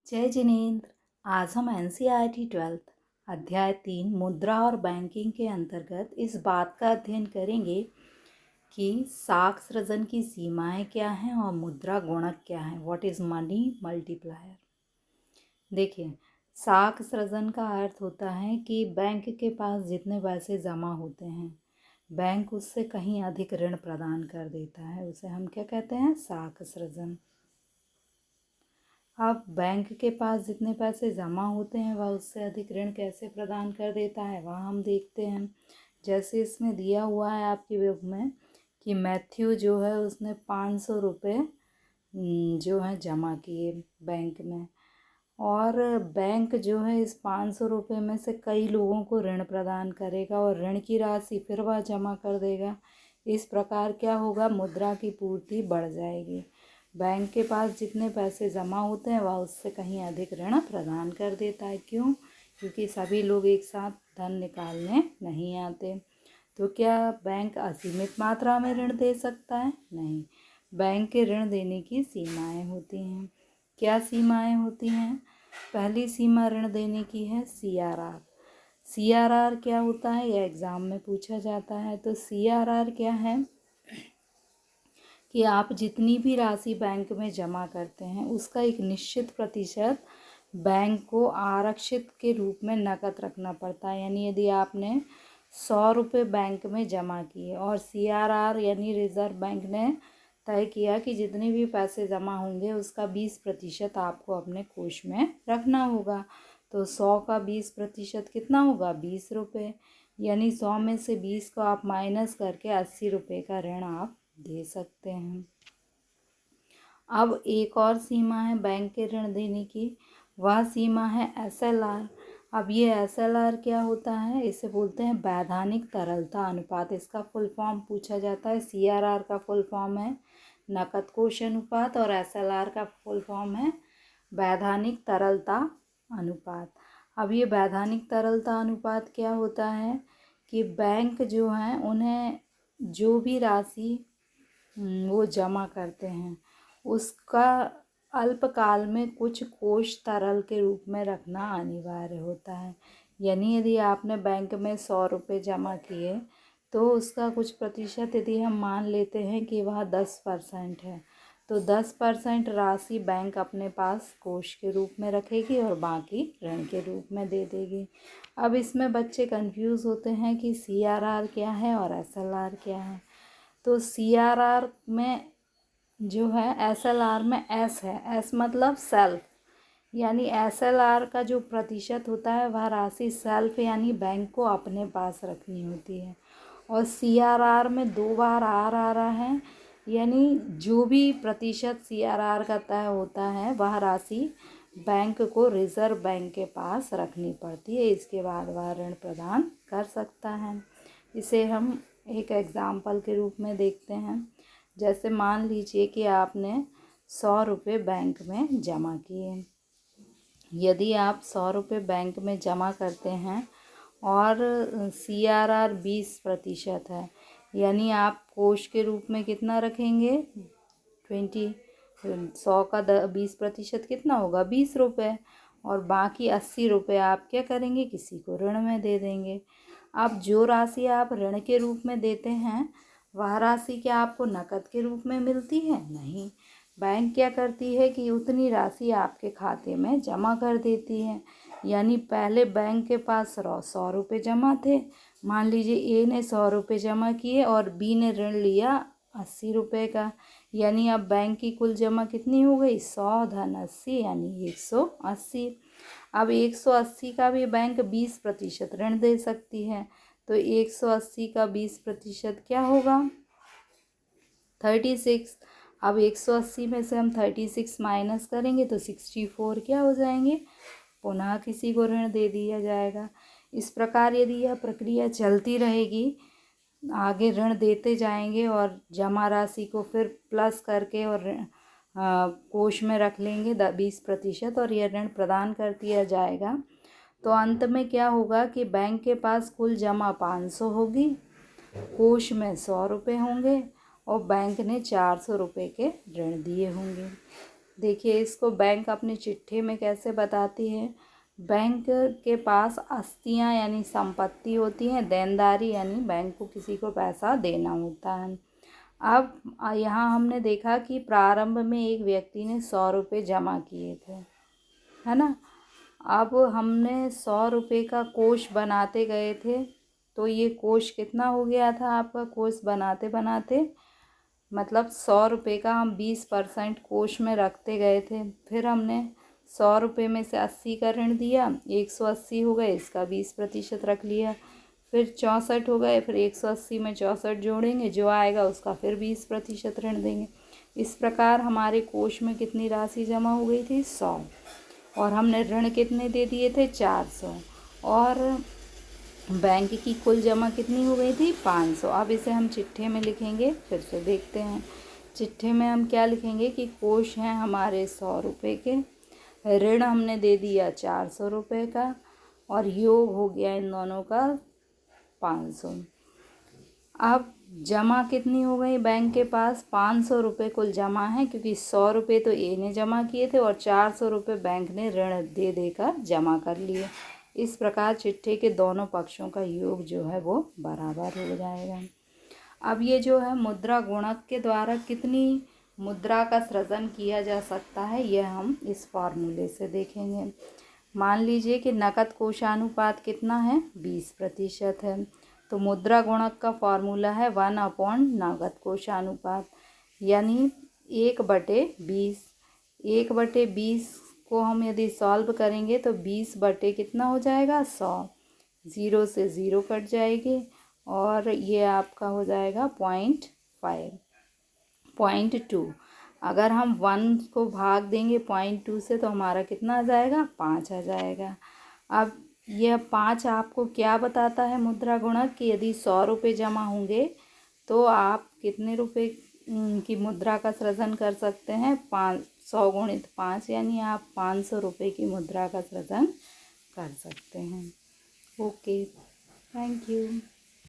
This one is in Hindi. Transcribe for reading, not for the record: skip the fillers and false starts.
जय जिनेंद्र। आज हम एनसीईआरटी 12th अध्याय 3 मुद्रा और बैंकिंग के अंतर्गत इस बात का अध्ययन करेंगे कि साख सृजन की सीमाएं क्या हैं और मुद्रा गुणक क्या है। What is money multiplier. देखिए, साख सृजन का अर्थ होता है कि बैंक के पास जितने पैसे जमा होते हैं बैंक उससे कहीं अधिक ऋण प्रदान कर देता है, उसे हम क्या कहते हैं, साख सृजन। अब बैंक के पास जितने पैसे जमा होते हैं वह उससे अधिक ऋण कैसे प्रदान कर देता है वह हम देखते हैं। जैसे इसमें दिया हुआ है आपकी बुक में कि मैथ्यू जो है उसने 500 रुपये जो है जमा किए बैंक में, और बैंक जो है इस 500 रुपये में से कई लोगों को ऋण प्रदान करेगा और ऋण की राशि फिर वह जमा कर देगा। इस प्रकार क्या होगा, मुद्रा की पूर्ति बढ़ जाएगी। बैंक के पास जितने पैसे जमा होते हैं वह उससे कहीं अधिक ऋण प्रदान कर देता है। क्यों? क्योंकि सभी लोग एक साथ धन निकालने नहीं आते। तो क्या बैंक असीमित मात्रा में ऋण दे सकता है? नहीं। बैंक के ऋण देने की सीमाएं होती हैं। क्या सीमाएं होती हैं? पहली सीमा ऋण देने की है सीआरआर। सीआरआर क्या होता है, यह एग्ज़ाम में पूछा जाता है। तो सीआरआर क्या है कि आप जितनी भी राशि बैंक में जमा करते हैं उसका एक निश्चित प्रतिशत बैंक को आरक्षित के रूप में नकद रखना पड़ता है। यानी यदि आपने 100 रुपये बैंक में जमा किए और सीआरआर यानी रिज़र्व बैंक ने तय किया कि जितने भी पैसे जमा होंगे उसका 20% आपको अपने कोष में रखना होगा, तो 100 का 20% कितना होगा, 20 रुपये। यानी 100 में से 20 को आप माइनस करके 80 रुपये का ऋण आप दे सकते हैं। अब एक और सीमा है बैंक के ऋण देने की, वह सीमा है एसएलआर। अब ये एसएलआर क्या होता है, इसे बोलते हैं वैधानिक तरलता अनुपात। इसका फुल फॉर्म पूछा जाता है। सीआरआर का फुल फॉर्म है नकद कोष अनुपात और एसएलआर का फुल फॉर्म है वैधानिक तरलता अनुपात। अब ये वैधानिक तरलता अनुपात क्या होता है कि बैंक जो हैं उन्हें जो भी राशि वो जमा करते हैं उसका अल्पकाल में कुछ कोष तरल के रूप में रखना अनिवार्य होता है। यानी यदि आपने बैंक में 100 रुपये जमा किए तो उसका कुछ प्रतिशत यदि हम मान लेते हैं कि वह 10% है, तो 10% राशि बैंक अपने पास कोष के रूप में रखेगी और बाकी ऋण के रूप में दे देगी। अब इसमें बच्चे कंफ्यूज होते हैं कि सीआरआर क्या है और एसएलआर क्या है। तो सीआरआर में जो है, एसएलआर में एस है, एस मतलब सेल्फ, यानी एसएलआर का जो प्रतिशत होता है वह राशि सेल्फ यानी बैंक को अपने पास रखनी होती है। और सीआरआर में 2 बार आर आ रहा है, यानी जो भी प्रतिशत सीआरआर का तय होता है वह राशि बैंक को रिज़र्व बैंक के पास रखनी पड़ती है, इसके बाद वह ऋण प्रदान कर सकता है। इसे हम एक एग्ज़ाम्पल के रूप में देखते हैं। जैसे मान लीजिए कि आपने 100 रुपये बैंक में जमा किए। यदि आप 100 रुपये बैंक में जमा करते हैं और सीआरआर 20% है, यानी आप कोष के रूप में कितना रखेंगे, 100 का 20% कितना होगा, 20 रुपये, और बाकी 80 रुपये आप क्या करेंगे, किसी को ऋण में दे देंगे। अब जो राशि आप ऋण के रूप में देते हैं वह राशि क्या आपको नकद के रूप में मिलती है? नहीं। बैंक क्या करती है कि उतनी राशि आपके खाते में जमा कर देती है। यानी पहले बैंक के पास 100 रुपये जमा थे, मान लीजिए ए ने 100 रुपये जमा किए और बी ने ऋण लिया 80 रुपये का, यानी अब बैंक की कुल जमा कितनी हो गई, 100 धन 80 यानी 180। अब 180 का भी बैंक 20% ऋण दे सकती है, तो 180 का 20% क्या होगा, 36। अब 180 में से हम 36 माइनस करेंगे तो 64 क्या हो जाएंगे, पुनः किसी को ऋण दे दिया जाएगा। इस प्रकार यदि यह प्रक्रिया चलती रहेगी, आगे ऋण देते जाएंगे और जमा राशि को फिर प्लस करके और कोष में रख लेंगे 20% और यह ऋण प्रदान कर दिया जाएगा, तो अंत में क्या होगा कि बैंक के पास कुल जमा 500 होगी, कोष में 100 रुपये होंगे और बैंक ने 400 रुपये के ऋण दिए होंगे। देखिए इसको बैंक अपने चिट्ठे में कैसे बताती है। बैंक के पास आस्तियाँ यानी संपत्ति होती हैं, देनदारी यानी बैंक को किसी को पैसा देना होता है। अब यहाँ हमने देखा कि प्रारंभ में एक व्यक्ति ने 100 रुपये जमा किए थे, है ना। अब हमने 100 रुपये का कोष बनाते गए थे, तो ये कोष कितना हो गया था आपका, कोष बनाते बनाते मतलब 100 रुपये का हम 20% कोष में रखते गए थे। फिर हमने 100 रुपये में से 80 का ऋण दिया, 180 हो गए, इसका 20% रख लिया। फिर 64 हो गए, फिर 180 में 64 जोड़ेंगे, जो आएगा उसका फिर 20% ऋण देंगे। इस प्रकार हमारे कोष में कितनी राशि जमा हो गई थी, 100, और हमने ऋण कितने दे दिए थे, 400, और बैंक की कुल जमा कितनी हो गई थी, 500। अब इसे हम चिट्ठे में लिखेंगे, फिर से देखते हैं। चिट्ठे में हम क्या लिखेंगे कि कोष हैं हमारे 100 रुपये के, ऋण हमने दे दिया 400 रुपये का, और योग हो गया इन दोनों का 500। अब जमा कितनी हो गई बैंक के पास, 500 रुपये कुल जमा है, क्योंकि 100 रुपये तो ए ने जमा किए थे और 400 रुपये बैंक ने ऋण दे देकर जमा कर लिए। इस प्रकार चिट्ठे के दोनों पक्षों का योग जो है वो बराबर हो जाएगा। अब ये जो है मुद्रा गुणक के द्वारा कितनी मुद्रा का सृजन किया जा सकता है, यह हम इस फॉर्मूले से देखेंगे। मान लीजिए कि नकद कोषानुपात कितना है, 20% है, तो मुद्रा गुणक का फॉर्मूला है 1/, नगद कोषानुपात यानी 1/20। 1/20 को हम यदि सॉल्व करेंगे तो 20 बटे कितना हो जाएगा, 100। 0 से 0 कट जाएगी और ये आपका हो जाएगा 0.5, 0.2। अगर हम 1 को भाग देंगे 0.2 से तो हमारा कितना आ जाएगा, 5 आ जाएगा। अब यह 5 आपको क्या बताता है मुद्रा गुणक, कि यदि 100 रुपये जमा होंगे तो आप कितने रुपए की मुद्रा का सृजन कर सकते हैं, 100 गुणित 5 यानी आप 500 रुपये की मुद्रा का सृजन कर सकते हैं। Okay, thank you.